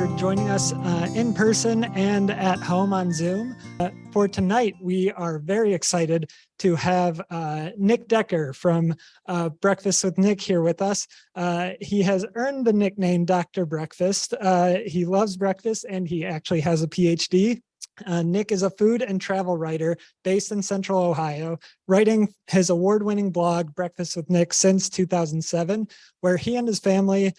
for joining us in person and at home on Zoom. For tonight, we are very excited to have Nick Dekker from Breakfast with Nick here with us. He has earned the nickname Dr. Breakfast. He loves breakfast and he actually has a PhD. Nick is a food and travel writer based in Central Ohio, writing his award-winning blog, Breakfast with Nick, since 2007, where he and his family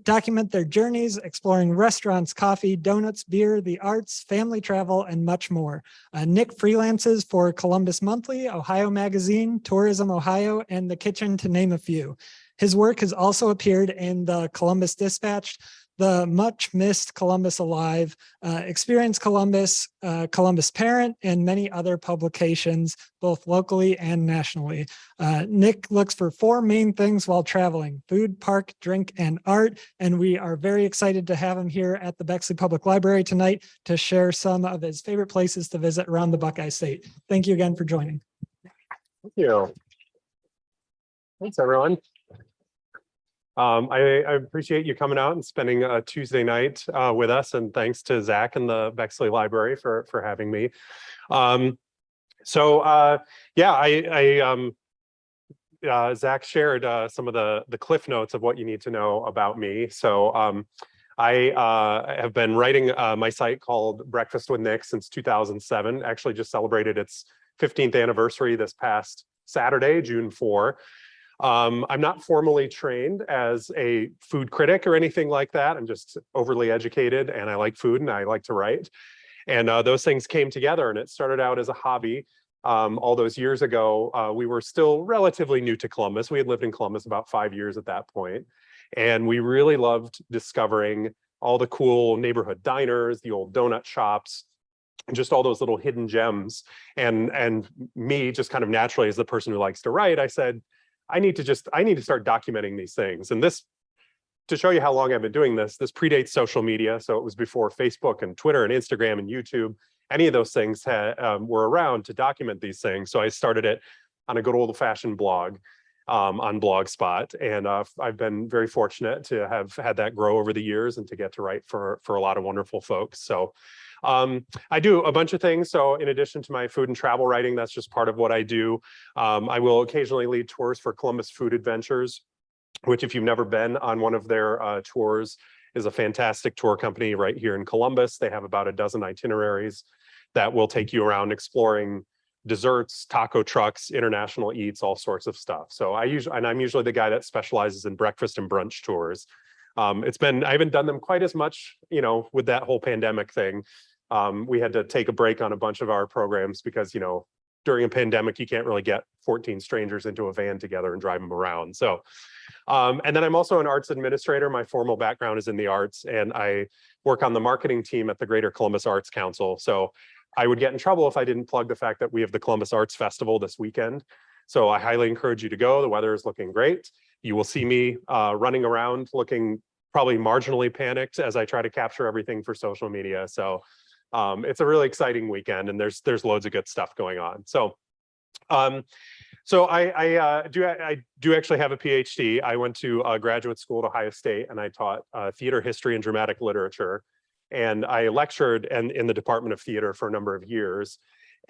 document their journeys, exploring restaurants, coffee, donuts, beer, the arts, family travel, and much more. Nick freelances for Columbus Monthly, Ohio Magazine, Tourism Ohio, and The Kitchen, to name a few. His work has also appeared in the Columbus Dispatch, the much missed Columbus Alive, Experience Columbus, Columbus Parent, and many other publications, both locally and nationally. Nick looks for four main things while traveling: food, park, drink, and art. And we are very excited to have him here at the Bexley Public Library tonight to share some of his favorite places to visit around the Buckeye State. Thank you again for joining. Thank you. Thanks, everyone. I appreciate you coming out and spending a Tuesday night with us, and thanks to Zach and the Bexley Library for having me. Zach shared some of the cliff notes of what you need to know about me. So I have been writing my site called Breakfast with Nick since 2007. Actually, just celebrated its 15th anniversary this past Saturday, June 4. I'm not formally trained as a food critic or anything like that. I'm just overly educated, and I like food and I like to write. And those things came together, and it started out as a hobby. All those years ago, we were still relatively new to Columbus. We had lived in Columbus about 5 years at that point. And we really loved discovering all the cool neighborhood diners, the old donut shops, and just all those little hidden gems. And me, just kind of naturally as the person who likes to write, I said, I need to start documenting these things. And this, to show you how long I've been doing this predates social media. So it was before Facebook and Twitter and Instagram and YouTube. Any of those things were around to document these things. So I started it on a good old-fashioned blog on Blogspot. And I've been very fortunate to have had that grow over the years and to get to write for a lot of wonderful folks. So I do a bunch of things. So in addition to my food and travel writing, that's just part of what I do. I will occasionally lead tours for Columbus Food Adventures, which, if you've never been on one of their tours, is a fantastic tour company right here in Columbus. They have about a dozen itineraries that will take you around exploring desserts, taco trucks, international eats, all sorts of stuff. So I'm usually the guy that specializes in breakfast and brunch tours. I haven't done them quite as much, with that whole pandemic thing. We had to take a break on a bunch of our programs because, during a pandemic, you can't really get 14 strangers into a van together and drive them around. So, and then I'm also an arts administrator. My formal background is in the arts, and I work on the marketing team at the Greater Columbus Arts Council. So I would get in trouble if I didn't plug the fact that we have the Columbus Arts Festival this weekend. So I highly encourage you to go. The weather is looking great. You will see me running around looking probably marginally panicked as I try to capture everything for social media. So it's a really exciting weekend, and there's loads of good stuff going on. So I do actually have a PhD. I went to graduate school at Ohio State, and I taught theater history and dramatic literature. And I lectured in the Department of Theater for a number of years.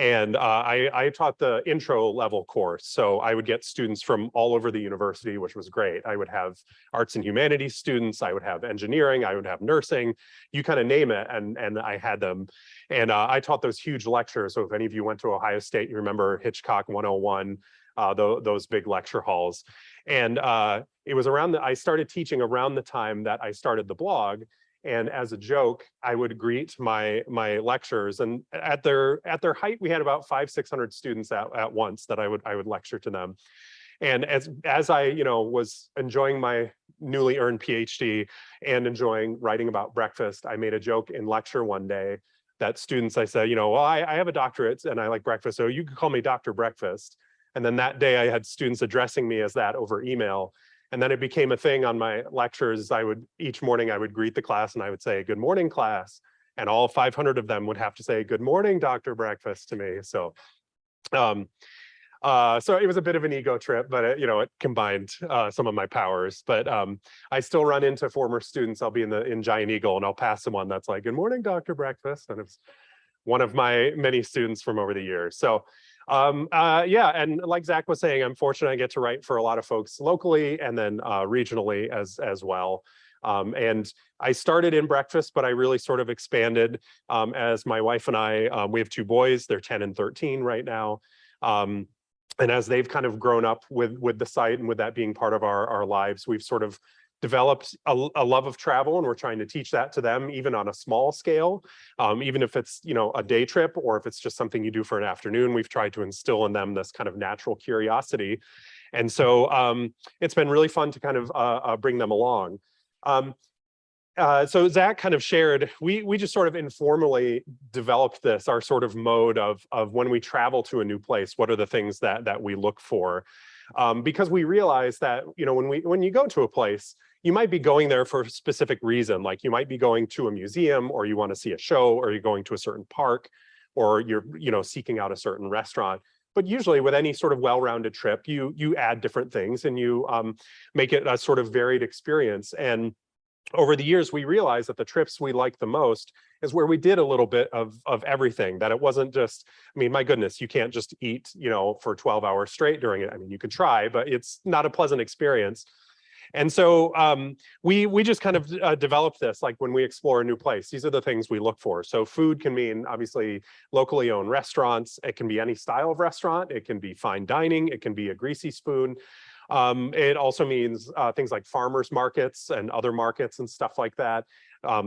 And I taught the intro level course. So I would get students from all over the university, which was great. I would have arts and humanities students, I would have engineering, I would have nursing, you kind of name it, and I had them. And I taught those huge lectures. So if any of you went to Ohio State, you remember Hitchcock 101, those big lecture halls. And it was I started teaching around the time that I started the blog. And as a joke, I would greet my lectures, and at their height, we had about 500-600 students at once that I would lecture to them. And as I was enjoying my newly earned PhD and enjoying writing about breakfast, I made a joke in lecture one day that students, I said, well, I have a doctorate and I like breakfast, so you could call me Dr. Breakfast. And then that day I had students addressing me as that over email. And then it became a thing on my lectures. Each morning I would greet the class and I would say, "Good morning, class." And all 500 of them would have to say, "Good morning, Dr. Breakfast," to me. So So it was a bit of an ego trip, but it combined some of my powers. But I still run into former students. I'll be in Giant Eagle, and I'll pass someone that's like, "Good morning, Dr. Breakfast," and it's one of my many students from over the years. So yeah, and like Zach was saying, I'm fortunate I get to write for a lot of folks locally and then regionally as well. And I started in breakfast, but I really sort of expanded as my wife and I, we have two boys, they're 10 and 13 right now. And as they've kind of grown up with the site and with that being part of our lives, we've sort of developed a love of travel, and we're trying to teach that to them even on a small scale, even if it's a day trip or if it's just something you do for an afternoon. We've tried to instill in them this kind of natural curiosity, and so it's been really fun to kind of bring them along. So Zach kind of shared, we just sort of informally developed this, our sort of mode of when we travel to a new place, what are the things that we look for? Because we realize that, when you go to a place, you might be going there for a specific reason. Like you might be going to a museum, or you want to see a show, or you're going to a certain park, or you're, seeking out a certain restaurant. But usually with any sort of well-rounded trip, you add different things and you make it a sort of varied experience. And over the years, we realized that the trips we liked the most is where we did a little bit of everything, that it wasn't just, I mean, my goodness, you can't just eat, for 12 hours straight during it. I mean, you could try, but it's not a pleasant experience. And so we just kind of developed this, like when we explore a new place, these are the things we look for. So food can mean obviously locally owned restaurants. It can be any style of restaurant. It can be fine dining. It can be a greasy spoon. It also means things like farmers markets and other markets and stuff like that.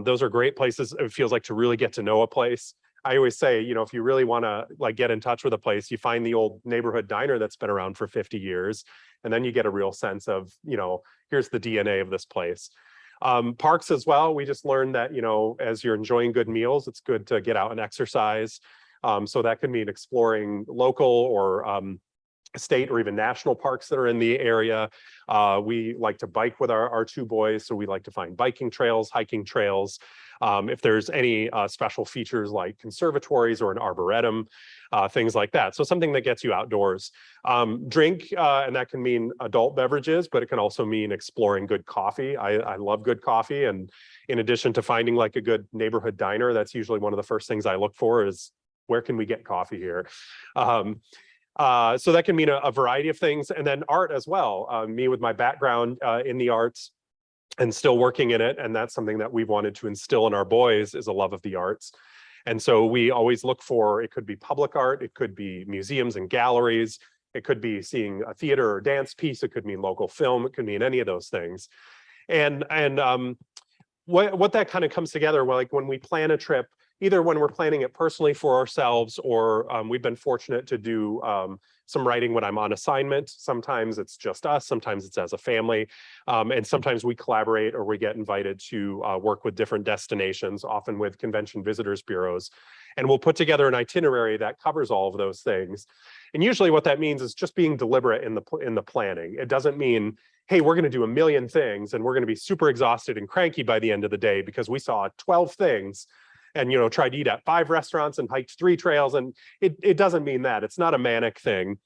Those are great places, it feels like, to really get to know a place. I always say, if you really want to like get in touch with a place, you find the old neighborhood diner that's been around for 50 years. And then you get a real sense of, here's the DNA of this place. Parks as well. We just learned that, as you're enjoying good meals, it's good to get out and exercise. So that could mean exploring local or state or even national parks that are in the area. We like to bike with our two boys, so we like to find biking trails, hiking trails. If there's any special features like conservatories or an arboretum, things like that. So something that gets you outdoors. Drink, and that can mean adult beverages, but it can also mean exploring good coffee. I love good coffee. And in addition to finding like a good neighborhood diner, that's usually one of the first things I look for is, where can we get coffee here? So that can mean a variety of things. And then art as well. Me with my background in the arts and still working in it. And that's something that we've wanted to instill in our boys, is a love of the arts. And so we always look for, it could be public art, it could be museums and galleries, it could be seeing a theater or dance piece, it could mean local film, it could mean any of those things. And what that kind of comes together, like when we plan a trip, either when we're planning it personally for ourselves, or we've been fortunate to do some writing when I'm on assignment. Sometimes it's just us, sometimes it's as a family, and sometimes we collaborate or we get invited to work with different destinations, often with convention visitors bureaus. And we'll put together an itinerary that covers all of those things. And usually what that means is just being deliberate in the planning. It doesn't mean, hey, we're going to do a million things and we're going to be super exhausted and cranky by the end of the day because we saw 12 things and tried to eat at 5 restaurants and hiked 3 trails. And it doesn't mean that. It's not a manic thing,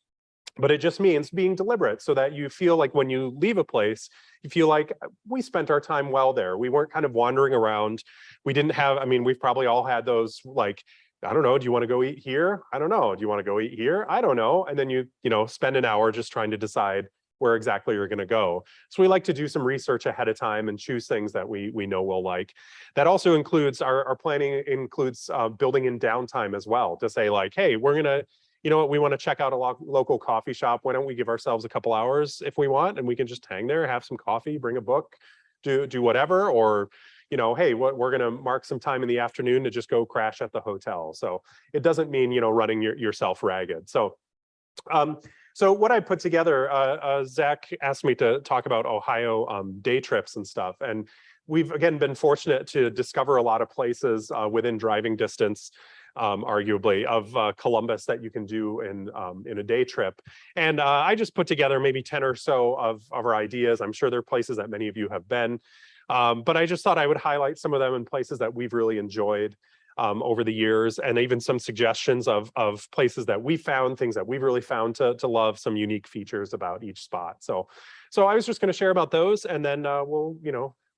but it just means being deliberate so that you feel like when you leave a place, you feel like we spent our time well there. We weren't kind of wandering around. We didn't have, I mean, we've probably all had those, like, I don't know, do you want to go eat here? I don't know. Do you want to go eat here? I don't know. And then you spend an hour just trying to decide where exactly you're going to go. So we like to do some research ahead of time and choose things that we know we'll like. That also includes, our planning includes building in downtime as well, to say like, hey, we're going to, you know what, we want to check out a local coffee shop. Why don't we give ourselves a couple hours if we want, and we can just hang there, have some coffee, bring a book, do whatever. Or, hey, we're going to mark some time in the afternoon to just go crash at the hotel. So it doesn't mean, running yourself ragged. So what I put together, Zach asked me to talk about Ohio day trips and stuff. And we've, again, been fortunate to discover a lot of places within driving distance, arguably, of Columbus that you can do in a day trip. And I just put together maybe 10 or so of our ideas. I'm sure there are places that many of you have been. But I just thought I would highlight some of them in places that we've really enjoyed. over the years, and even some suggestions of places that we found, things that we've really found to love, some unique features about each spot. So I was just going to share about those, and then we'll,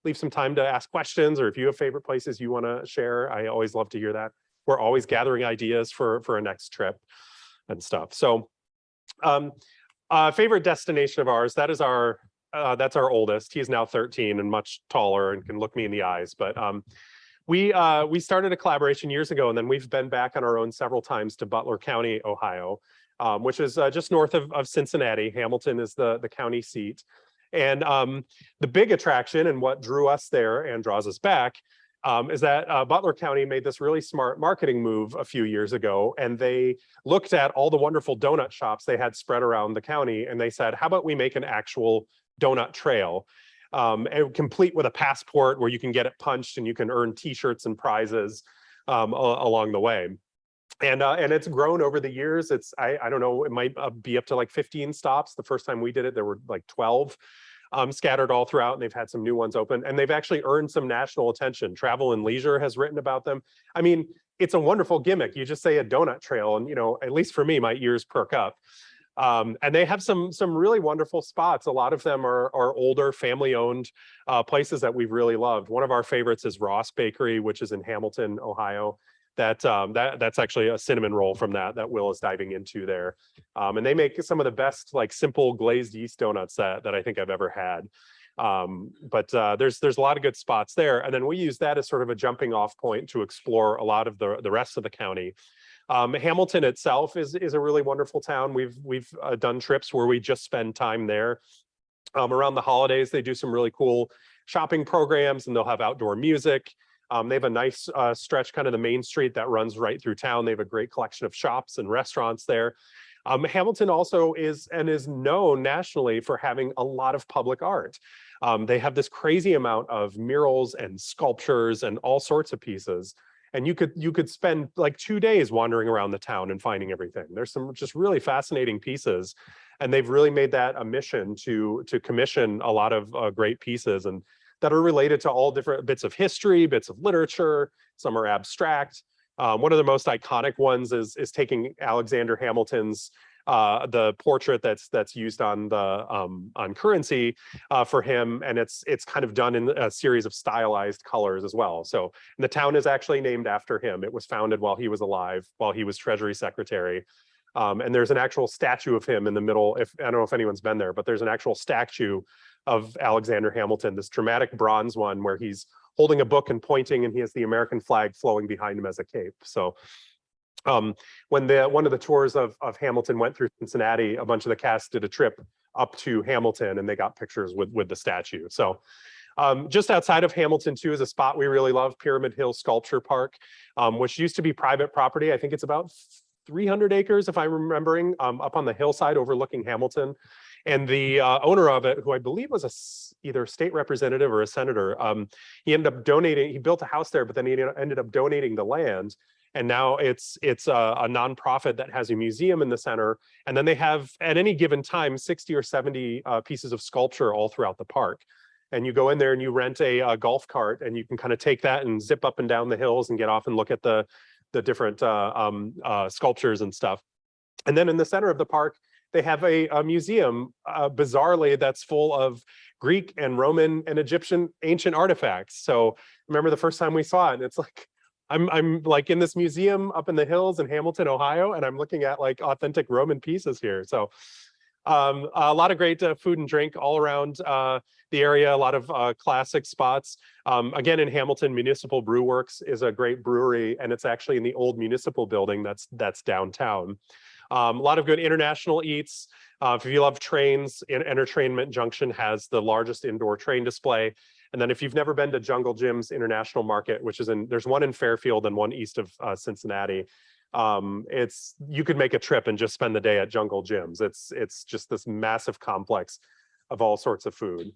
leave some time to ask questions, or if you have favorite places you want to share. I always love to hear that. We're always gathering ideas for a next trip and stuff. So favorite destination of ours, that's our oldest. He's now 13 and much taller and can look me in the eyes. But we started a collaboration years ago, and then we've been back on our own several times to Butler County, Ohio, which is just north of Cincinnati. Hamilton is the county seat. And the big attraction and what drew us there and draws us back is that Butler County made this really smart marketing move a few years ago, and they looked at all the wonderful donut shops they had spread around the county, and they said, how about we make an actual donut trail, and complete with a passport where you can get it punched and you can earn t-shirts and prizes along the way. And it's grown over the years. I don't know, it might be up to like 15 stops. The first time we did it, there were like 12 scattered all throughout, and they've had some new ones open, and they've actually earned some national attention. Travel and Leisure has written about them. I mean, it's a wonderful gimmick. You just say a donut trail, and at least for me, my ears perk up. And they have some really wonderful spots. A lot of them are older, family-owned places that we've really loved. One of our favorites is Ross Bakery, which is in Hamilton, Ohio. That's actually a cinnamon roll from that Will is diving into there. And they make some of the best, like, simple glazed yeast donuts that I think I've ever had. But there's a lot of good spots there. And then we use that as sort of a jumping off point to explore a lot of the rest of the county. Hamilton itself is a really wonderful town. We've done trips where we just spend time there. Around the holidays, they do some really cool shopping programs, and they'll have outdoor music. They have a nice stretch, kind of the main street that runs right through town. They have a great collection of shops and restaurants there. Hamilton also is known nationally for having a lot of public art. They have this crazy amount of murals and sculptures and all sorts of pieces. And you could spend like 2 days wandering around the town and finding everything. There's some just really fascinating pieces, and they've really made that a mission to commission a lot of great pieces, and that are related to all different bits of history, bits of literature. Some are abstract. One of the most iconic ones is taking Alexander Hamilton's the portrait that's used on currency for him, and it's kind of done in a series of stylized colors as well. So the town is actually named after him. It was founded while he was alive, while he was Treasury Secretary. And there's an actual statue of him in the middle. I don't know if anyone's been there, but there's an actual statue of Alexander Hamilton, this dramatic bronze one where he's holding a book and pointing, and he has the American flag flowing behind him as a cape. So when one of the tours of Hamilton went through Cincinnati, a bunch of the cast did a trip up to Hamilton, and they got pictures with the statue. So just outside of Hamilton too is a spot we really love, Pyramid Hill Sculpture Park, which used to be private property. I think it's about 300 acres, if I'm remembering, up on the hillside overlooking Hamilton. And the owner of it, who I believe was either a state representative or a senator, he ended up donating. He built a house there, but then he ended up donating the land. And now it's a nonprofit that has a museum in the center. And then they have, at any given time, 60 or 70 pieces of sculpture all throughout the park. And you go in there and you rent a golf cart, and you can kind of take that and zip up and down the hills and get off and look at the different sculptures and stuff. And then in the center of the park, they have a museum, bizarrely, that's full of Greek and Roman and Egyptian ancient artifacts. So remember the first time we saw it, and it's like, I'm like in this museum up in the hills in Hamilton, Ohio, and I'm looking at like authentic Roman pieces here. So a lot of great food and drink all around the area, a lot of classic spots. Again, in Hamilton, Municipal Brew Works is a great brewery, and it's actually in the old municipal building that's downtown. A lot of good international eats. If you love trains, Entertainment Junction has the largest indoor train display. And then if you've never been to Jungle Jim's International Market, which is there's one in Fairfield and one east of Cincinnati. You could make a trip and just spend the day at Jungle Jim's. It's just this massive complex of all sorts of food.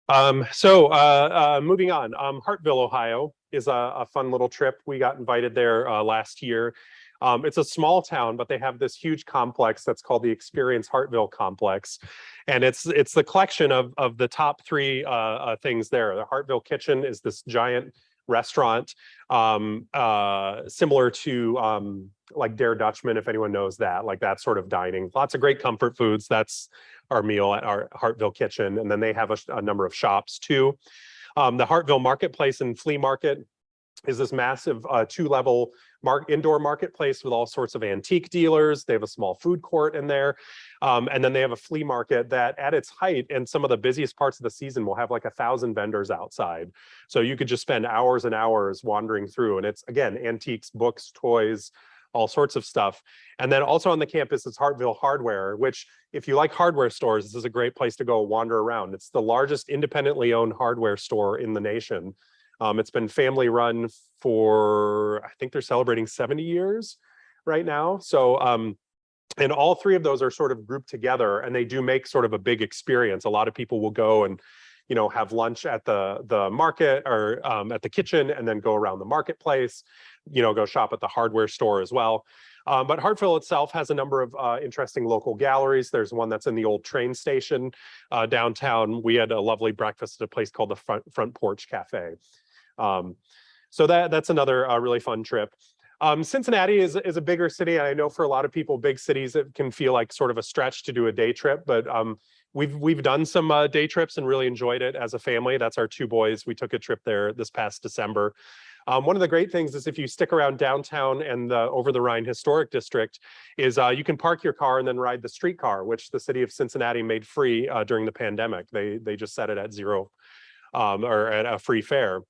Moving on, Hartville, Ohio is a fun little trip. We got invited there last year. It's a small town, but they have this huge complex that's called the Experience Hartville Complex. And it's the collection of the top three things there. The Hartville Kitchen is this giant restaurant, similar to like Der Dutchman, if anyone knows that, like that sort of dining. Lots of great comfort foods. That's our meal at our Hartville kitchen. And then they have a number of shops too. The Hartville Marketplace and Flea Market is this massive two-level indoor marketplace with all sorts of antique dealers. They have a small food court in there. And then they have a flea market that at its height and some of the busiest parts of the season will have like 1,000 vendors outside. So you could just spend hours and hours wandering through. And it's, again, antiques, books, toys, all sorts of stuff. And then also on the campus is Hartville Hardware, which if you like hardware stores, this is a great place to go wander around. It's the largest independently owned hardware store in the nation. It's been family run for, I think they're celebrating 70 years right now. So, and all three of those are sort of grouped together, and they do make sort of a big experience. A lot of people will go and, you know, have lunch at the market or at the kitchen, and then go around the marketplace, you know, go shop at the hardware store as well. But Hartville itself has a number of interesting local galleries. There's one that's in the old train station downtown. We had a lovely breakfast at a place called the Front Porch Cafe. So that's another really fun trip. Cincinnati is a bigger city. I know for a lot of people, big cities, it can feel like sort of a stretch to do a day trip, but we've done some day trips and really enjoyed it as a family. That's our two boys. We took a trip there this past December. One of the great things is if you stick around downtown and the Over the Rhine Historic District is you can park your car and then ride the streetcar, which the city of Cincinnati made free during the pandemic. They just set it at zero or at a free fare.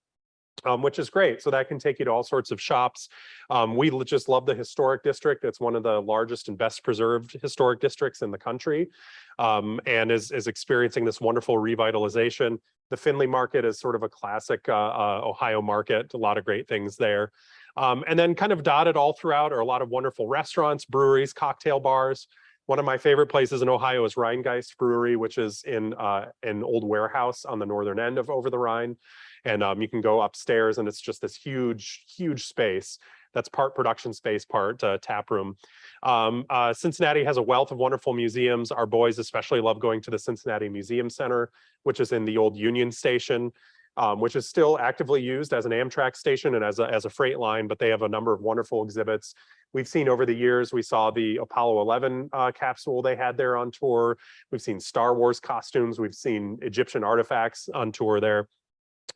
Which is great. So that can take you to all sorts of shops. We just love the historic district. It's one of the largest and best preserved historic districts in the country, and is experiencing this wonderful revitalization. The Findlay Market is sort of a classic Ohio market, a lot of great things there. And then kind of dotted all throughout are a lot of wonderful restaurants, breweries, cocktail bars. One of my favorite places in Ohio is Rhinegeist Brewery, which is in an old warehouse on the northern end of Over the Rhine. And you can go upstairs and it's just this huge, huge space. That's part production space, part tap room. Cincinnati has a wealth of wonderful museums. Our boys especially love going to the Cincinnati Museum Center, which is in the old Union Station, which is still actively used as an Amtrak station and as a freight line, but they have a number of wonderful exhibits. We've seen over the years, we saw the Apollo 11 capsule they had there on tour. We've seen Star Wars costumes. We've seen Egyptian artifacts on tour there.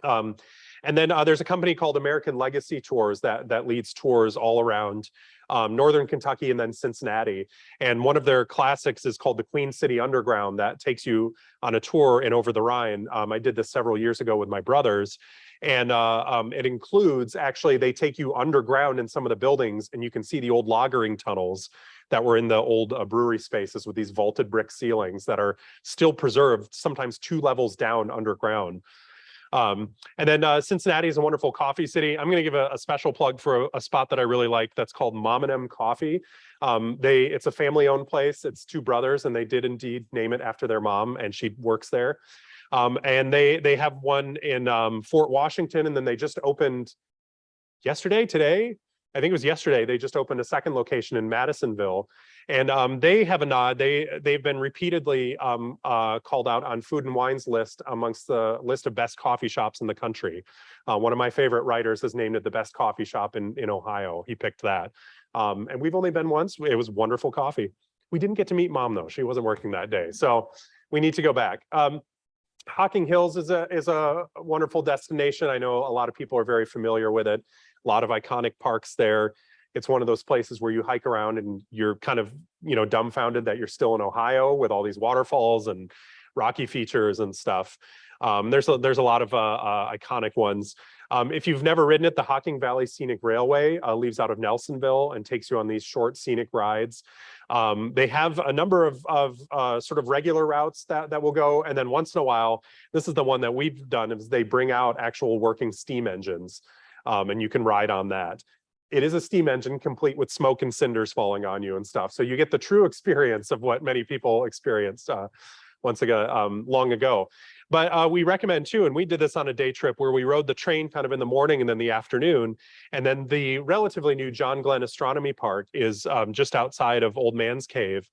And then there's a company called American Legacy Tours that leads tours all around northern Kentucky and then Cincinnati. And one of their classics is called the Queen City Underground that takes you on a tour in Over the Rhine. I did this several years ago with my brothers. And it includes, actually, they take you underground in some of the buildings and you can see the old lagering tunnels that were in the old brewery spaces with these vaulted brick ceilings that are still preserved, sometimes 2 levels down underground. And then Cincinnati is a wonderful coffee city. I'm going to give a special plug for a spot that I really like that's called Mom and M Coffee. It's a family-owned place. It's 2 brothers, and they did indeed name it after their mom, and she works there. And they have one in Fort Washington, and then they just opened today. I think it was yesterday, they just opened a second location in Madisonville. And they have a nod. They've been repeatedly called out on Food and Wine's list amongst the list of best coffee shops in the country. One of my favorite writers has named it the best coffee shop in Ohio. He picked that. And we've only been once. It was wonderful coffee. We didn't get to meet Mom though. She wasn't working that day. So we need to go back. Hocking Hills is a wonderful destination. I know a lot of people are very familiar with it. A lot of iconic parks there. It's one of those places where you hike around and you're kind of, dumbfounded that you're still in Ohio with all these waterfalls and rocky features and stuff. There's a lot of iconic ones. If you've never ridden it, the Hocking Valley Scenic Railway leaves out of Nelsonville and takes you on these short scenic rides. They have a number of sort of regular routes that will go. And then once in a while, this is the one that we've done, is they bring out actual working steam engines. And you can ride on that. It is a steam engine complete with smoke and cinders falling on you and stuff. So you get the true experience of what many people experienced long ago. But we recommend too, and we did this on a day trip where we rode the train kind of in the morning and then the afternoon. And then the relatively new John Glenn Astronomy Park is just outside of Old Man's Cave.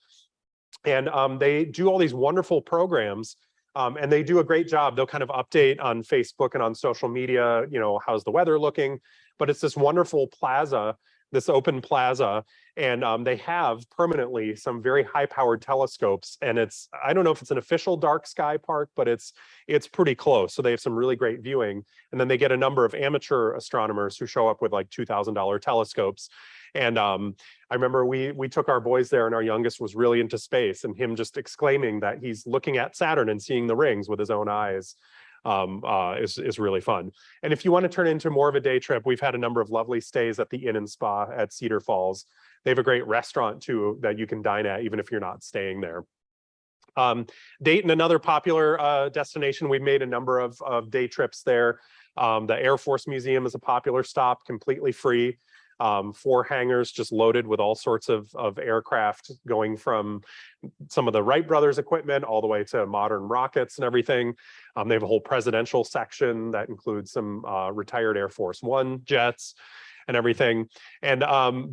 And they do all these wonderful programs And they do a great job. They'll kind of update on Facebook and on social media, you know, how's the weather looking? But it's this wonderful plaza, this open plaza, and they have permanently some very high-powered telescopes. And I don't know if it's an official dark sky park, but it's pretty close. So they have some really great viewing. And then they get a number of amateur astronomers who show up with like $2,000 telescopes. And I remember we took our boys there, and our youngest was really into space, and him just exclaiming that he's looking at Saturn and seeing the rings with his own eyes is really fun. And if you want to turn into more of a day trip, we've had a number of lovely stays at the Inn and Spa at Cedar Falls. They have a great restaurant too that you can dine at even if you're not staying there. Dayton, another popular destination. We've made a number of day trips there. The Air Force Museum is a popular stop, completely free. 4 hangars just loaded with all sorts of aircraft, going from some of the Wright brothers equipment all the way to modern rockets and everything. They have a whole presidential section that includes some retired Air Force One jets and everything. And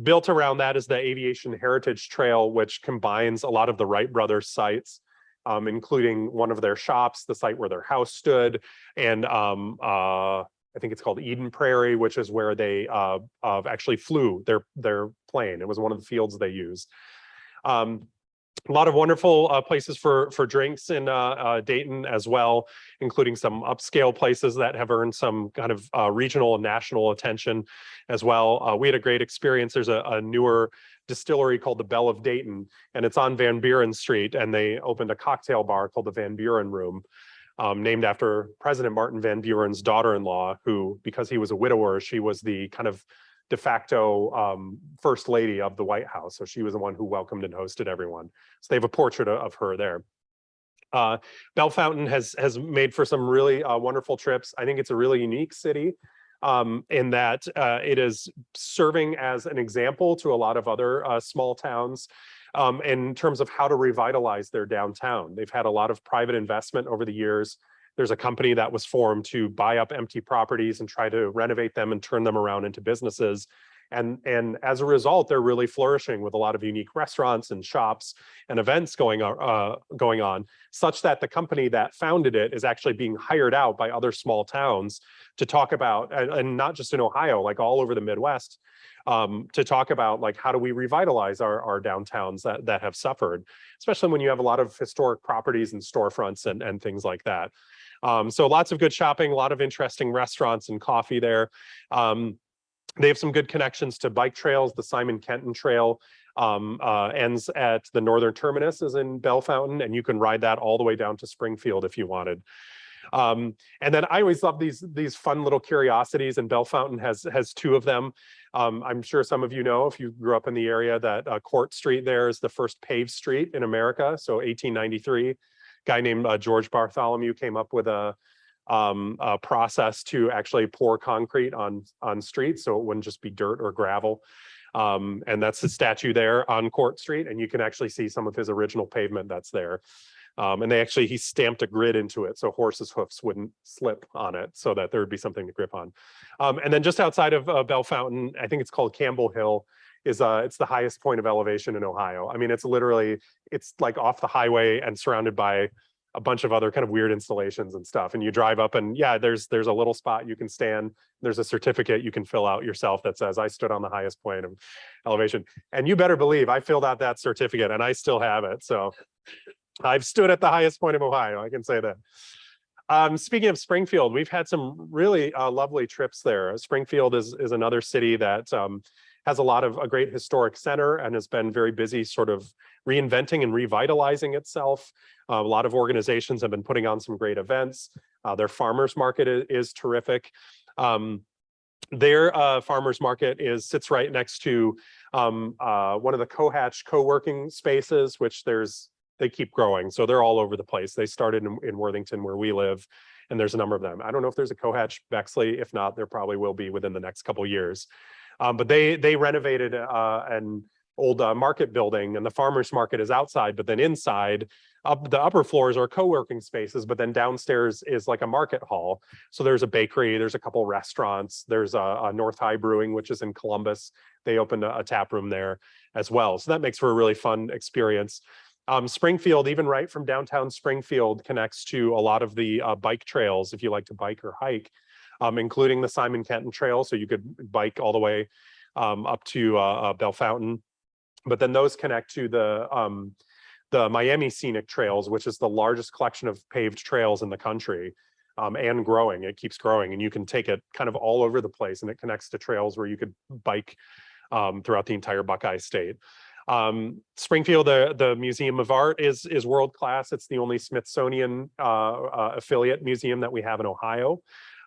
built around that is the Aviation Heritage Trail, which combines a lot of the Wright brothers sites, including one of their shops, the site where their house stood, and I think it's called Eden Prairie, which is where they actually flew their plane. It was one of the fields they used. A lot of wonderful places for drinks in Dayton as well, including some upscale places that have earned some kind of regional and national attention as well. We had a great experience. There's a newer distillery called the Bell of Dayton, and it's on Van Buren Street, and they opened a cocktail bar called the Van Buren Room, named after President Martin Van Buren's daughter-in-law, who, because he was a widower, she was the kind of de facto first lady of the White House. So she was the one who welcomed and hosted everyone. So they have a portrait of her there. Bell Fountain has made for some really wonderful trips. I think it's a really unique city in that it is serving as an example to a lot of other small towns in terms of how to revitalize their downtown. They've had a lot of private investment over the years. There's a company that was formed to buy up empty properties and try to renovate them and turn them around into businesses. And as a result, they're really flourishing with a lot of unique restaurants and shops and events going on, such that the company that founded it is actually being hired out by other small towns to talk about, and not just in Ohio, like all over the Midwest, to talk about like how do we revitalize our downtowns that have suffered, especially when you have a lot of historic properties and storefronts and things like that. So lots of good shopping, a lot of interesting restaurants and coffee there. They have some good connections to bike trails. The Simon Kenton Trail ends at the northern terminus is in Bell Fountain, and you can ride that all the way down to Springfield if you wanted. And then I always love these fun little curiosities, and Bell Fountain has 2 of them. I'm sure some of you know, if you grew up in the area, that Court Street there is the first paved street in America. So 1893, a guy named George Bartholomew came up with a process to actually pour concrete on streets, so it wouldn't just be dirt or gravel. And that's the statue there on Court Street, and you can actually see some of his original pavement that's there. And he stamped a grid into it so horses' hoofs wouldn't slip on it, so that there would be something to grip on. And then just outside of Bell Fountain, I think it's called Campbell Hill, it's the highest point of elevation in Ohio. I mean, it's like off the highway and surrounded by a bunch of other kind of weird installations and stuff. And you drive up, and yeah, there's a little spot you can stand. There's a certificate you can fill out yourself that says, I stood on the highest point of elevation. And you better believe I filled out that certificate, and I still have it. So I've stood at the highest point of Ohio, I can say that. Speaking of Springfield, we've had some really lovely trips there. Springfield is another city that has a great historic center and has been very busy sort of reinventing and revitalizing itself. A lot of organizations have been putting on some great events. Their farmers market is terrific. Their farmers market sits right next to one of the Cohatch co-working spaces, which they keep growing. So they're all over the place. They started in Worthington, where we live, and there's a number of them. I don't know if there's a Cohatch Bexley. If not, there probably will be within the next couple of years. But they renovated an old market building, and the farmers market is outside, but then inside, the upper floors are co-working spaces, but then downstairs is like a market hall. So there's a bakery, there's a couple restaurants, there's a North High Brewing, which is in Columbus. They opened a tap room there as well. So that makes for a really fun experience. Springfield, even right from downtown Springfield, connects to a lot of the bike trails if you like to bike or hike, including the Simon Kenton Trail. So you could bike all the way up to Bell Fountain. But then those connect to the Miami Scenic Trails, which is the largest collection of paved trails in the country, and growing. It keeps growing, and you can take it kind of all over the place, and it connects to trails where you could bike throughout the entire Buckeye State. Springfield, the Museum of Art is world class. It's the only Smithsonian affiliate museum that we have in Ohio.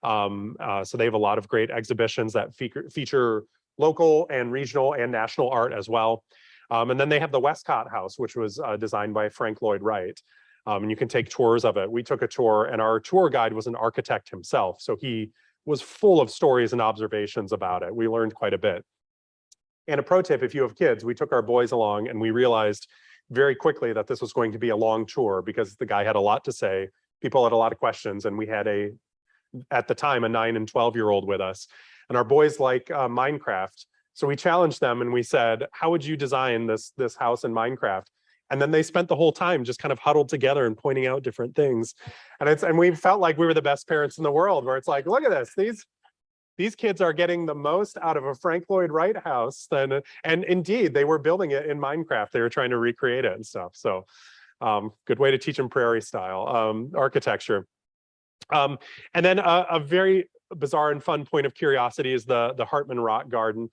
So they have a lot of great exhibitions that feature local and regional and national art as well. And then they have the Westcott House, which was designed by Frank Lloyd Wright. And you can take tours of it. We took a tour, and our tour guide was an architect himself. So he was full of stories and observations about it. We learned quite a bit. And a pro tip, if you have kids, we took our boys along, and we realized very quickly that this was going to be a long tour because the guy had a lot to say. People had a lot of questions, and we had at the time, a 9 and 12-year-old with us. And our boys like Minecraft. So we challenged them and we said, how would you design this house in Minecraft? And then they spent the whole time just kind of huddled together and pointing out different things. And we felt like we were the best parents in the world, where it's like, look at this, these kids are getting the most out of a Frank Lloyd Wright house and indeed they were building it in Minecraft. They were trying to recreate it and stuff. So good way to teach them prairie style architecture. And then a very bizarre and fun point of curiosity is the Hartman Rock Garden,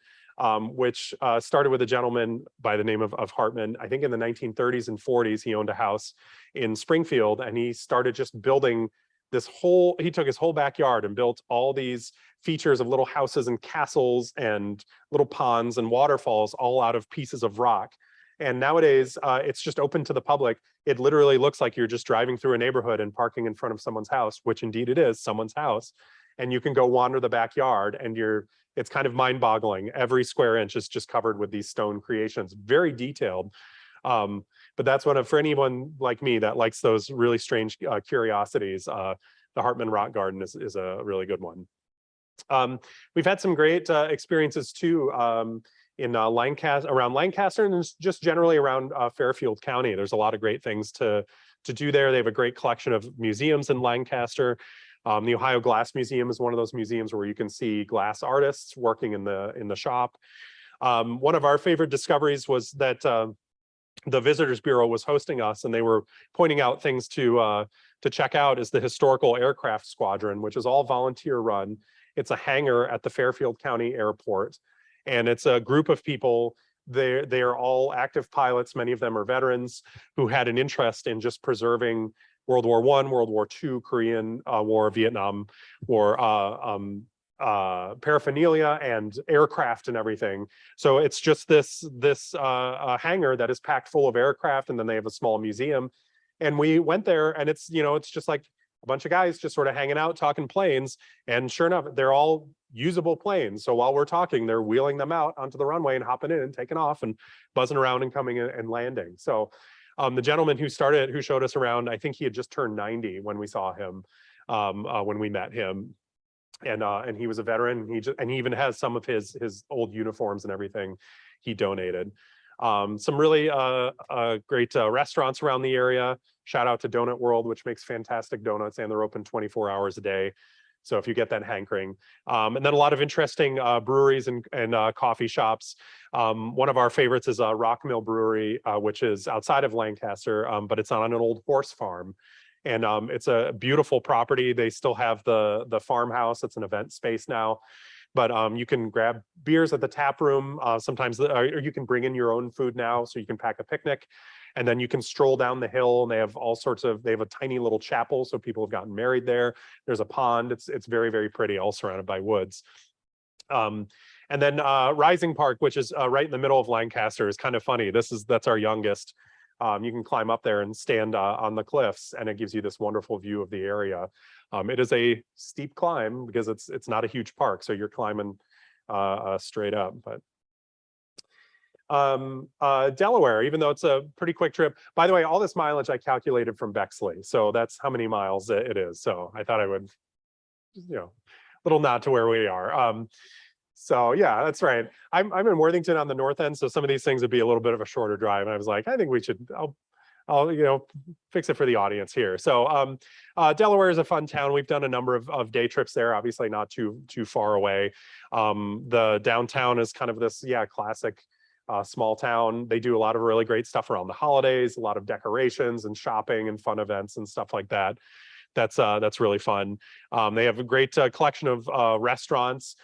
which started with a gentleman by the name of Hartman. I think in the 1930s and 40s, he owned a house in Springfield, and he started just building he took his whole backyard and built all these features of little houses and castles and little ponds and waterfalls all out of pieces of rock. And nowadays, it's just open to the public. It literally looks like you're just driving through a neighborhood and parking in front of someone's house, which indeed it is someone's house. And you can go wander the backyard, and it's kind of mind-boggling. Every square inch is just covered with these stone creations, very detailed. But that's for anyone like me that likes those really strange curiosities, the Hartman Rock Garden is a really good one. We've had some great experiences too in around Lancaster, and just generally around Fairfield County. There's a lot of great things to do there. They have a great collection of museums in Lancaster. The Ohio Glass Museum is one of those museums where you can see glass artists working in the shop. One of our favorite discoveries was that the Visitors Bureau was hosting us, and they were pointing out things to check out is the Historical Aircraft Squadron, which is all volunteer run. It's a hangar at the Fairfield County Airport, and it's a group of people. They are all active pilots. Many of them are veterans who had an interest in just preserving World War I, World War II, Korean War, Vietnam War paraphernalia and aircraft and everything. So it's just this hangar that is packed full of aircraft, and then they have a small museum. And we went there, and it's just like a bunch of guys just sort of hanging out talking planes, and sure enough, they're all usable planes. So while we're talking, they're wheeling them out onto the runway and hopping in and taking off and buzzing around and coming in and landing. So the gentleman who showed us around, I think he had just turned 90 when we saw him, when we met him. And he was a veteran. He even has some of his old uniforms and everything he donated. Some really great restaurants around the area. Shout out to Donut World, which makes fantastic donuts, and they're open 24 hours a day. So if you get that hankering. And then a lot of interesting breweries and coffee shops. One of our favorites is Rock Mill Brewery, which is outside of Lancaster, but it's on an old horse farm. And it's a beautiful property. They still have the farmhouse. It's an event space now. But you can grab beers at the tap room. Sometimes, or you can bring in your own food now, so you can pack a picnic. And then you can stroll down the hill, and they have they have a tiny little chapel, so people have gotten married there. There's a pond. It's very, very pretty, all surrounded by woods. And then Rising Park, which is right in the middle of Lancaster, is kind of funny. That's our youngest. You can climb up there and stand on the cliffs, and it gives you this wonderful view of the area. It is a steep climb because it's not a huge park, so you're climbing straight up. But Delaware, even though it's a pretty quick trip. By the way, all this mileage I calculated from Bexley, so that's how many miles it is. So I thought I would, little nod to where we are. So yeah, that's right. I'm in Worthington on the north end, so some of these things would be a little bit of a shorter drive. And I was like, I think we should. I'll fix it for the audience here. So Delaware is a fun town. We've done a number of day trips there, obviously not too far away. The downtown is kind of this, classic small town. They do a lot of really great stuff around the holidays, a lot of decorations and shopping and fun events and stuff like that. That's really fun. They have a great collection of restaurants.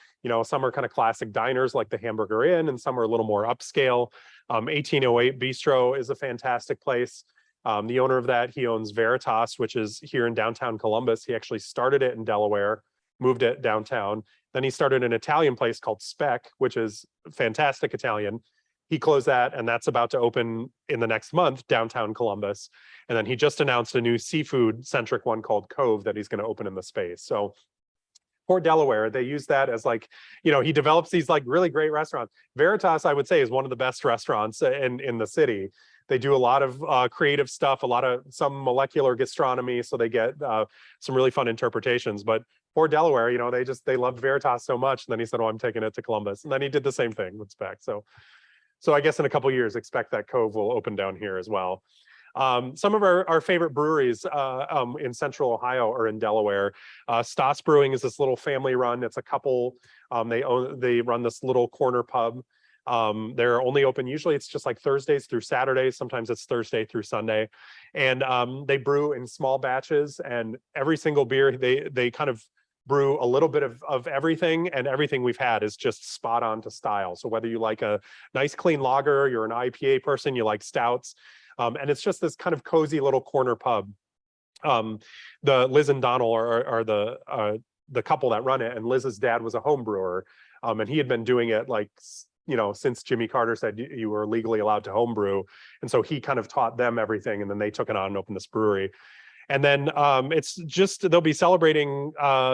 Some are kind of classic diners like the Hamburger Inn, and some are a little more upscale. 1808 Bistro is a fantastic place. The owner of that, he owns Veritas, which is here in downtown Columbus. He actually started it in Delaware, moved it downtown. Then he started an Italian place called Speck, which is fantastic Italian. He closed that, and that's about to open in the next month, downtown Columbus. And then he just announced a new seafood-centric one called Cove that he's going to open in the space. So for Delaware, they use that as he develops these really great restaurants. Veritas, I would say, is one of the best restaurants in the city. They do a lot of creative stuff, some molecular gastronomy, so they get some really fun interpretations. But for Delaware, they loved Veritas so much, and then he said, "Oh, I'm taking it to Columbus," and then he did the same thing with Speck. So I guess in a couple of years, expect that Cove will open down here as well. Some of our favorite breweries in Central Ohio are in Delaware. Stott's Brewing is this little family run. It's a couple. They run this little corner pub. They're only open, usually it's just like Thursdays through Saturdays. Sometimes it's Thursday through Sunday. And they brew in small batches, and every single beer, they kind of brew a little bit of everything, and everything we've had is just spot on to style. So whether you like a nice clean lager, you're an IPA person, you like stouts, and it's just this kind of cozy little corner pub. The Liz and Donald are the couple that run it, and Liz's dad was a home brewer, and he had been doing it since Jimmy Carter said you were legally allowed to home brew, and so he kind of taught them everything, and then they took it on and opened this brewery. And then they'll be celebrating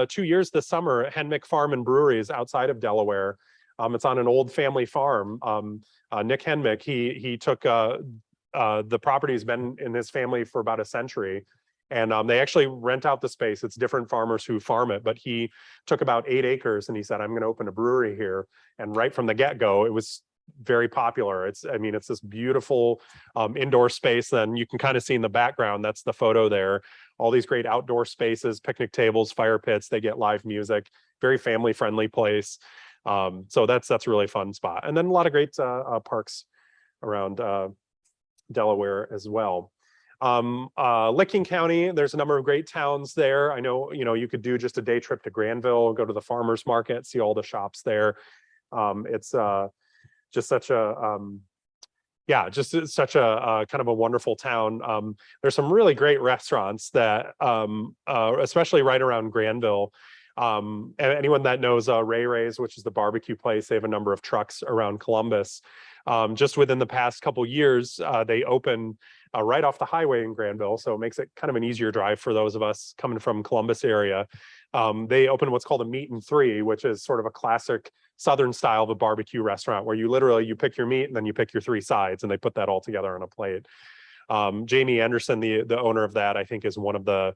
2 years this summer at Henmick Farm and Breweries outside of Delaware. It's on an old family farm. Nick Henmick, he took the property's been in his family for about a century, and they actually rent out the space. It's different farmers who farm it, but he took about 8 acres and he said, "I'm going to open a brewery here." And right from the get-go, it was very popular. It's this beautiful indoor space. Then you can kind of see in the background, that's the photo there, all these great outdoor spaces, picnic tables, fire pits. They get live music, very family friendly place. So that's a really fun spot. And then a lot of great parks around Delaware as well. Licking County, there's a number of great towns there. I know, you could do just a day trip to Granville, go to the farmers market, see all the shops there. It's just such a kind of a wonderful town. There's some really great restaurants that especially right around Granville. Anyone that knows Ray Ray's, which is the barbecue place, they have a number of trucks around Columbus. Just within the past couple years, they opened right off the highway in Granville, so it makes it kind of an easier drive for those of us coming from Columbus area. They opened what's called a meat and three, which is sort of a classic Southern style of a barbecue restaurant where you pick your meat and then you pick your 3 sides, and they put that all together on a plate. Jamie Anderson, the owner of that, I think is one of the,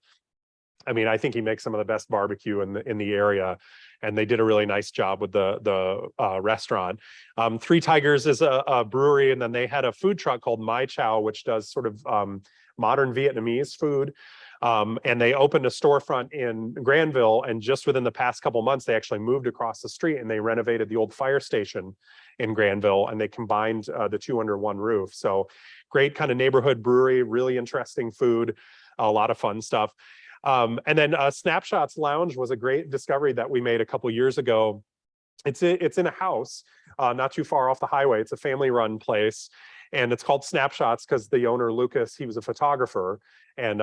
I think he makes some of the best barbecue in the area, and they did a really nice job with the restaurant. Three Tigers is a brewery, and then they had a food truck called My Chow, which does sort of modern Vietnamese food. And they opened a storefront in Granville, and just within the past couple months, they actually moved across the street and they renovated the old fire station in Granville, and they combined the 2 under one roof. So great kind of neighborhood brewery, really interesting food, a lot of fun stuff. And then Snapshots Lounge was a great discovery that we made a couple years ago. It's in a house not too far off the highway. It's a family-run place, and it's called Snapshots because the owner, Lucas, he was a photographer, and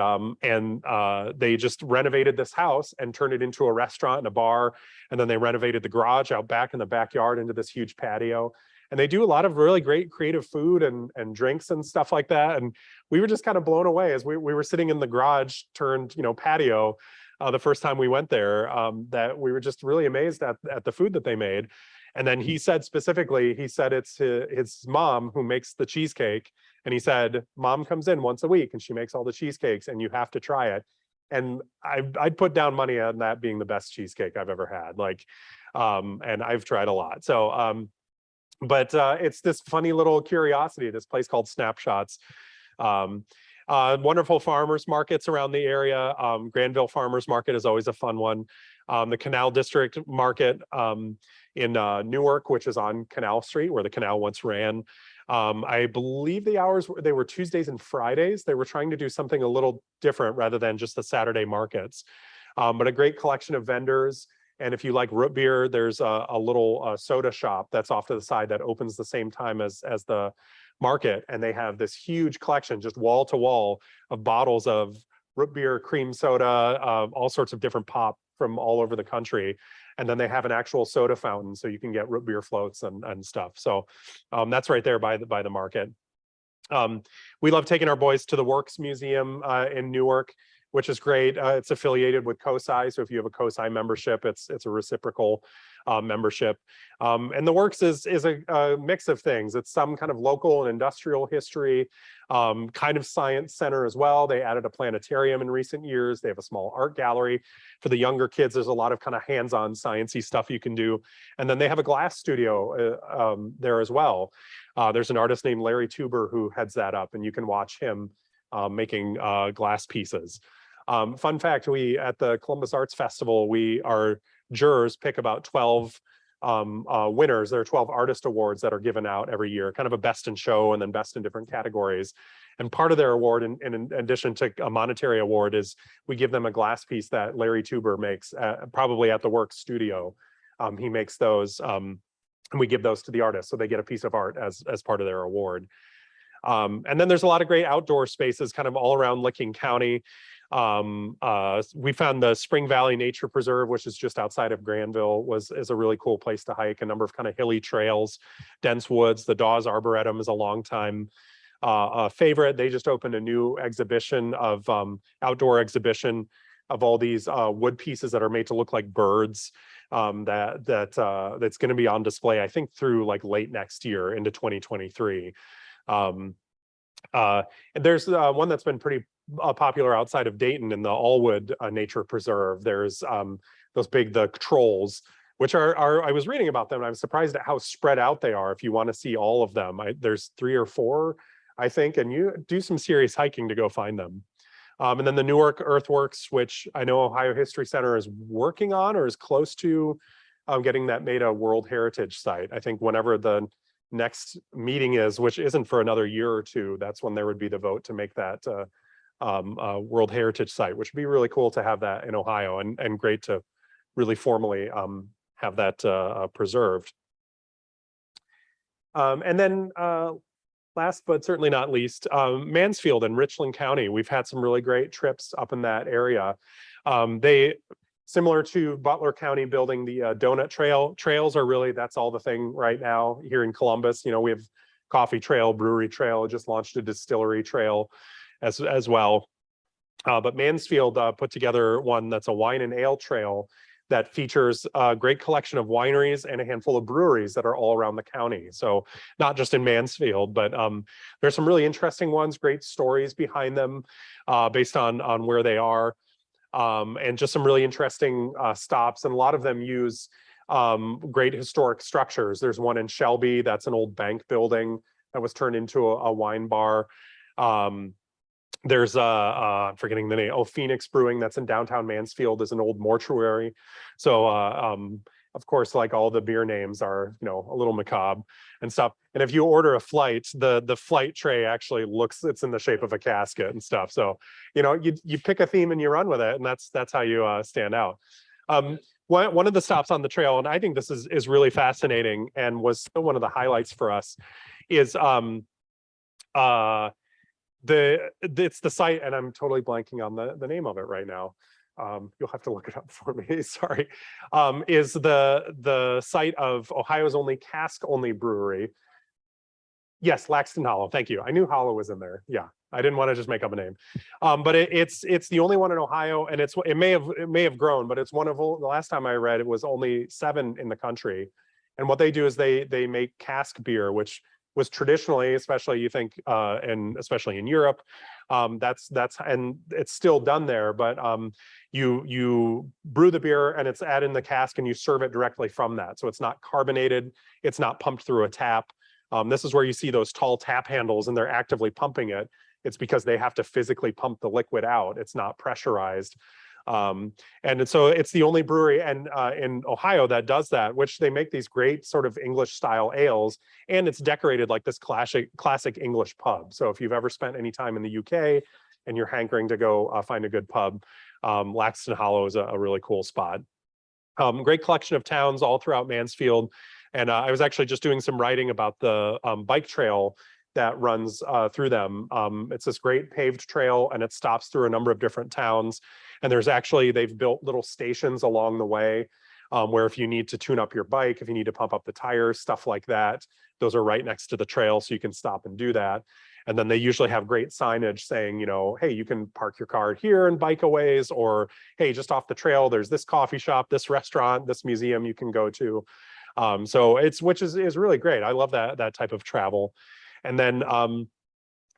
they just renovated this house and turned it into a restaurant and a bar, and then they renovated the garage out back in the backyard into this huge patio. And they do a lot of really great creative food and drinks and stuff like that. And we were just kind of blown away as we were sitting in the garage turned, patio the first time we went there, that we were just really amazed at the food that they made. And then he said specifically, it's his mom who makes the cheesecake. And he said, Mom comes in once a week and she makes all the cheesecakes and you have to try it. And I'd put down money on that being the best cheesecake I've ever had. And I've tried a lot. So, but it's this funny little curiosity, this place called Snapshots. Wonderful farmers markets around the area. Granville Farmers Market is always a fun one. The Canal District Market in Newark, which is on Canal Street, where the canal once ran. I believe the hours they were Tuesdays and Fridays. They were trying to do something a little different rather than just the Saturday markets. But a great collection of vendors. And if you like root beer, there's a little soda shop that's off to the side that opens the same time as the market. And they have this huge collection, just wall to wall, of bottles of root beer, cream soda, all sorts of different pop from all over the country. And then they have an actual soda fountain, so you can get root beer floats and stuff. So that's right there by the market. We love taking our boys to the Works Museum in Newark, which is great. It's affiliated with COSI, so if you have a COSI membership, it's a reciprocal membership. And the Works is a mix of things. It's some kind of local and industrial history, kind of science center as well. They added a planetarium in recent years. They have a small art gallery. For the younger kids, there's a lot of kind of hands-on sciencey stuff you can do. And then they have a glass studio there as well. There's an artist named Larry Tuber who heads that up, and you can watch him making glass pieces. Fun fact, at the Columbus Arts Festival, our jurors pick about 12 winners. There are 12 artist awards that are given out every year, kind of a best in show and then best in different categories. And part of their award, in addition to a monetary award, is we give them a glass piece that Larry Tuber makes, probably at the Works studio. He makes those, and we give those to the artists, so they get a piece of art as part of their award. And then there's a lot of great outdoor spaces kind of all around Licking County. We found the Spring Valley Nature Preserve, which is just outside of Granville, is a really cool place to hike. A number of kind of hilly trails, dense woods. The Dawes Arboretum is a long time favorite. They just opened a new exhibition of outdoor exhibition of all these wood pieces that are made to look like birds. That's going to be on display, I think, through like late next year into 2023. And there's one that's been pretty popular outside of Dayton in the Allwood Nature Preserve. There's the trolls, which are I was reading about them and I was surprised at how spread out they are. If you want to see all of them, there's 3 or 4, I think, and you do some serious hiking to go find them. And then the Newark Earthworks, which I know Ohio History Center is working on or is close to getting that made a World Heritage Site. I think whenever the next meeting is, which isn't for another year or 2, that's when there would be the vote to make that World Heritage Site, which would be really cool to have that in Ohio, and great to really formally have that preserved. And then last but certainly not least, Mansfield and Richland County. We've had some really great trips up in that area. They, similar to Butler County, building the donut trails are really, that's all the thing right now here in Columbus. You know, we have coffee trail, brewery trail, just launched a distillery trail as well. But Mansfield put together one that's a wine and ale trail that features a great collection of wineries and a handful of breweries that are all around the county. So not just in Mansfield, but there's some really interesting ones, great stories behind them based on where they are. And just some really interesting stops. And a lot of them use great historic structures. There's one in Shelby, that's an old bank building that was turned into a wine bar. There's I'm forgetting the name. Oh, Phoenix Brewing, that's in downtown Mansfield, is an old mortuary. So of course, like all the beer names are, you know, a little macabre and stuff. And if you order a flight, the flight tray actually it's in the shape of a casket and stuff. So, you know, you pick a theme and you run with it, and that's how you stand out. One of the stops on the trail, and I think this is really fascinating and was still one of the highlights for us, is it's the site, and I'm totally blanking on the name of it right now. You'll have to look it up for me, sorry. Is the site of Ohio's only cask-only brewery. Yes, Laxton Hollow, thank you. I knew Hollow was in there, yeah. I didn't want to just make up a name. But it's the only one in Ohio, and it may have grown, but it's one of, the last time I read, it was only 7 in the country. And what they do is they make cask beer, which was traditionally, especially you think, and especially in Europe, that's and it's still done there. But you brew the beer and it's added in the cask, and you serve it directly from that. So it's not carbonated, it's not pumped through a tap. This is where you see those tall tap handles, and they're actively pumping it. it's because they have to physically pump the liquid out. It's not pressurized. And so it's the only brewery in Ohio that does that, which they make these great sort of English style ales, and it's decorated like this classic English pub. So if you've ever spent any time in the UK and you're hankering to go find a good pub, Laxton Hollow is a really cool spot. Great collection of towns all throughout Mansfield. And I was actually just doing some writing about the bike trail that runs through them. It's this great paved trail, and it stops through a number of different towns. And they've built little stations along the way where if you need to tune up your bike, if you need to pump up the tires, stuff like that, those are right next to the trail, so you can stop and do that. And then they usually have great signage saying, you know, hey, you can park your car here and bike a ways, or hey, just off the trail, there's this coffee shop, this restaurant, this museum you can go to. So which is really great. I love that type of travel. And then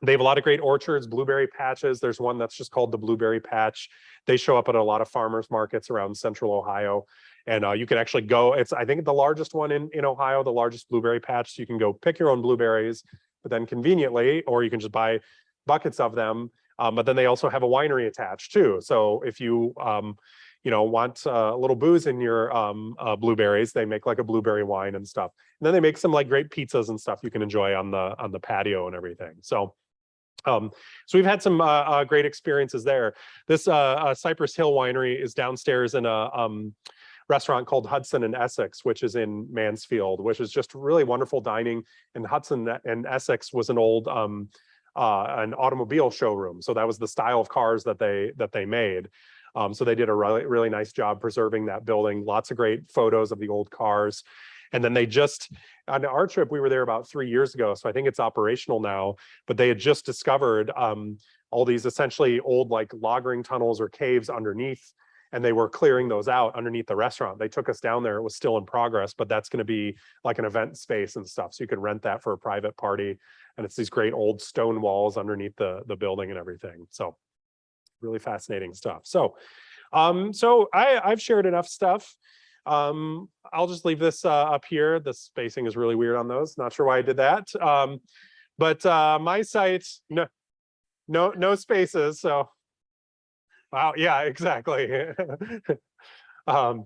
they have a lot of great orchards, blueberry patches. There's one that's just called the Blueberry Patch. They show up at a lot of farmers markets around central Ohio. And you can actually go, it's, I think, the largest one in Ohio, the largest blueberry patch. So you can go pick your own blueberries, but then conveniently, or you can just buy buckets of them. But then they also have a winery attached too. So if you, want a little booze in your blueberries, they make like a blueberry wine and stuff. And then they make some like great pizzas and stuff you can enjoy on the patio and everything. So we've had some great experiences there. This Cypress Hill Winery is downstairs in a restaurant called Hudson and Essex, which is in Mansfield, which is just really wonderful dining. And Hudson and Essex was an old an automobile showroom. So that was the style of cars that they made. So they did a really nice job preserving that building. Lots of great photos of the old cars. And then they just, on our trip, we were there about 3 years ago, so I think it's operational now, but they had just discovered all these essentially old like logging tunnels or caves underneath, and they were clearing those out underneath the restaurant. They took us down there. It was still in progress, but that's going to be like an event space and stuff. So you can rent that for a private party. And it's these great old stone walls underneath the building and everything. So really fascinating stuff. So I've shared enough stuff. I'll just leave this up here. The spacing is really weird on those. Not sure why I did that. But my site, no spaces. So, wow, yeah, exactly.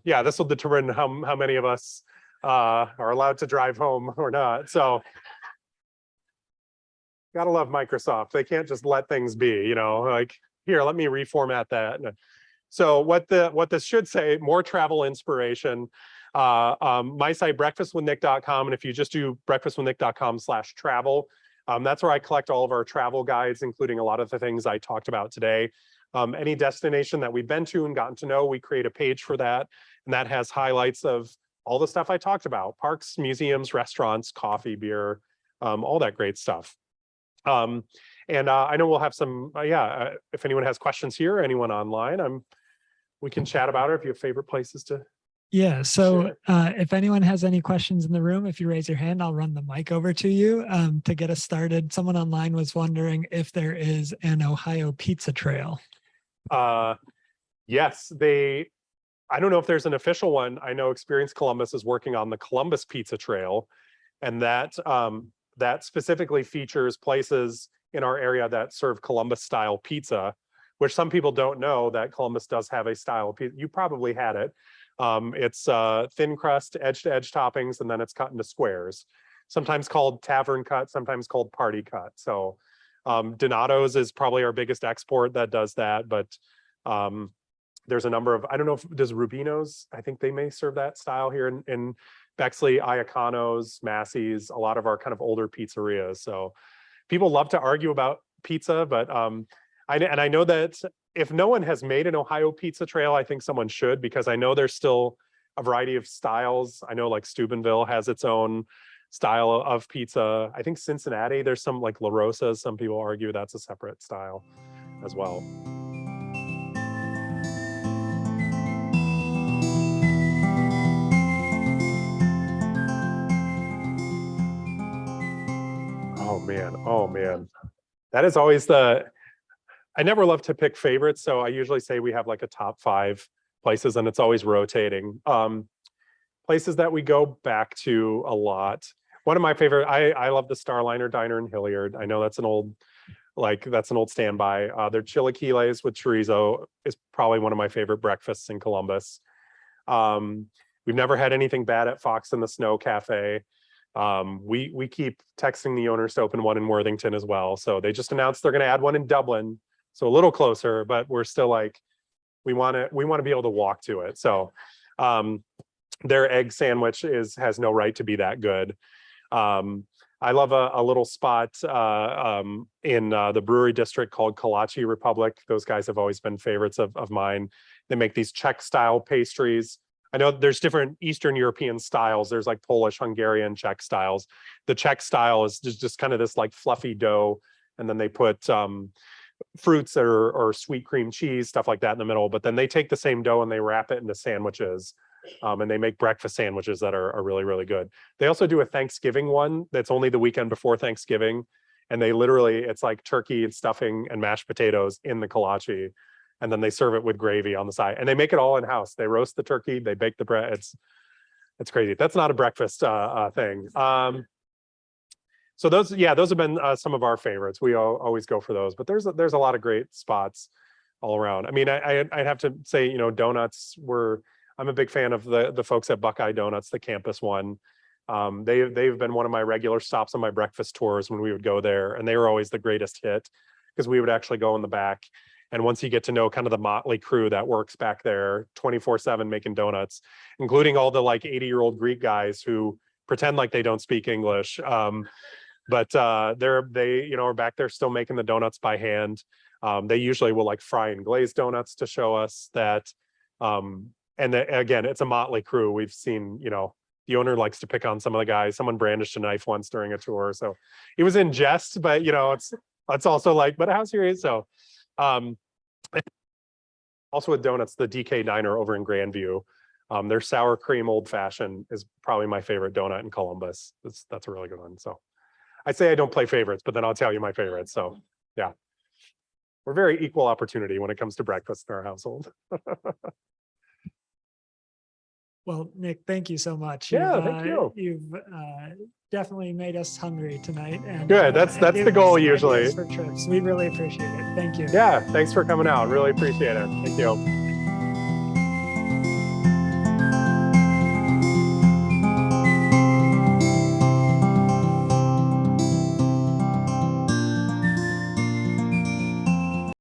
Yeah, this will determine how many of us are allowed to drive home or not. So, gotta love Microsoft. They can't just let things be, like, here, let me reformat that. So what this should say, more travel inspiration. My site, breakfastwithnick.com. And if you just do breakfastwithnick.com/travel, that's where I collect all of our travel guides, including a lot of the things I talked about today. Any destination that we've been to and gotten to know, we create a page for that. And that has highlights of all the stuff I talked about: parks, museums, restaurants, coffee, beer, all that great stuff. And I know we'll have some, if anyone has questions here, anyone online, we can chat about it if you have favorite places to. Yeah, so if anyone has any questions in the room, if you raise your hand, I'll run the mic over to you to get us started. Someone online was wondering if there is an Ohio pizza trail. Yes, I don't know if there's an official one. I know Experience Columbus is working on the Columbus Pizza Trail, and that specifically features places in our area that serve Columbus style pizza, which some people don't know that Columbus does have a style of pizza. You probably had it. It's thin crust, edge to edge toppings, and then it's cut into squares, sometimes called tavern cut, sometimes called party cut. So Donato's is probably our biggest export that does that, but there's a number of, I don't know if does Rubino's, I think they may serve that style here in Bexley, Iacano's, Massey's, a lot of our kind of older pizzerias. So people love to argue about pizza, but I know that if no one has made an Ohio pizza trail, I think someone should, because I know there's still a variety of styles. I know like Steubenville has its own style of pizza. I think Cincinnati, there's some like La Rosa's. Some people argue that's a separate style as well. Oh man. That is always I never love to pick favorites. So I usually say we have like a top 5 places, and it's always rotating. Places that we go back to a lot. One of my favorite, I love the Starliner Diner in Hilliard. I know that's an old Like that's an old standby. Their chilaquiles with chorizo is probably one of my favorite breakfasts in Columbus. We've never had anything bad at Fox in the Snow Cafe. We keep texting the owners to open one in Worthington as well. So they just announced they're going to add one in Dublin, so a little closer, but we're still like, we want to be able to walk to it. So their egg sandwich has no right to be that good. I love a little spot in the brewery district called Kolache Republic. Those guys have always been favorites of mine. They make these Czech style pastries. I know there's different Eastern European styles. There's like Polish, Hungarian, Czech styles. The Czech style is just kind of this like fluffy dough. And then they put fruits or sweet cream cheese, stuff like that in the middle. But then they take the same dough and they wrap it into sandwiches. And they make breakfast sandwiches that are really, really good. They also do a Thanksgiving one that's only the weekend before Thanksgiving. And they literally, it's like turkey and stuffing and mashed potatoes in the kolache. And then they serve it with gravy on the side. And they make it all in house. They roast the turkey, they bake the bread. It's crazy. That's not a breakfast thing. So those have been some of our favorites. We always go for those, but there's a lot of great spots all around. I mean, I'd have to say, you know, donuts I'm a big fan of the folks at Buckeye Donuts, the campus one. They've been one of my regular stops on my breakfast tours when we would go there, and they were always the greatest hit because we would actually go in the back. And once you get to know kind of the motley crew that works back there 24/7 making donuts, including all the like 80-year-old Greek guys who pretend like they don't speak English. But they you know, are back there still making the donuts by hand. They usually will like fry and glaze donuts to show us that. And again, it's a motley crew. We've seen, you know, the owner likes to pick on some of the guys. Someone brandished a knife once during a tour. So it was in jest, but you know, it's also like, but how serious? So also with donuts, the DK Diner over in Grandview, their sour cream old fashioned is probably my favorite donut in Columbus. That's a really good one. So I say I don't play favorites, but then I'll tell you my favorites. So yeah, we're very equal opportunity when it comes to breakfast in our household. Well, Nick, thank you so much. Yeah, thank you. You've definitely made us hungry tonight. And good. That's the goal usually. For trips. We really appreciate it. Thank you. Yeah, thanks for coming out. Really appreciate it. Thank you.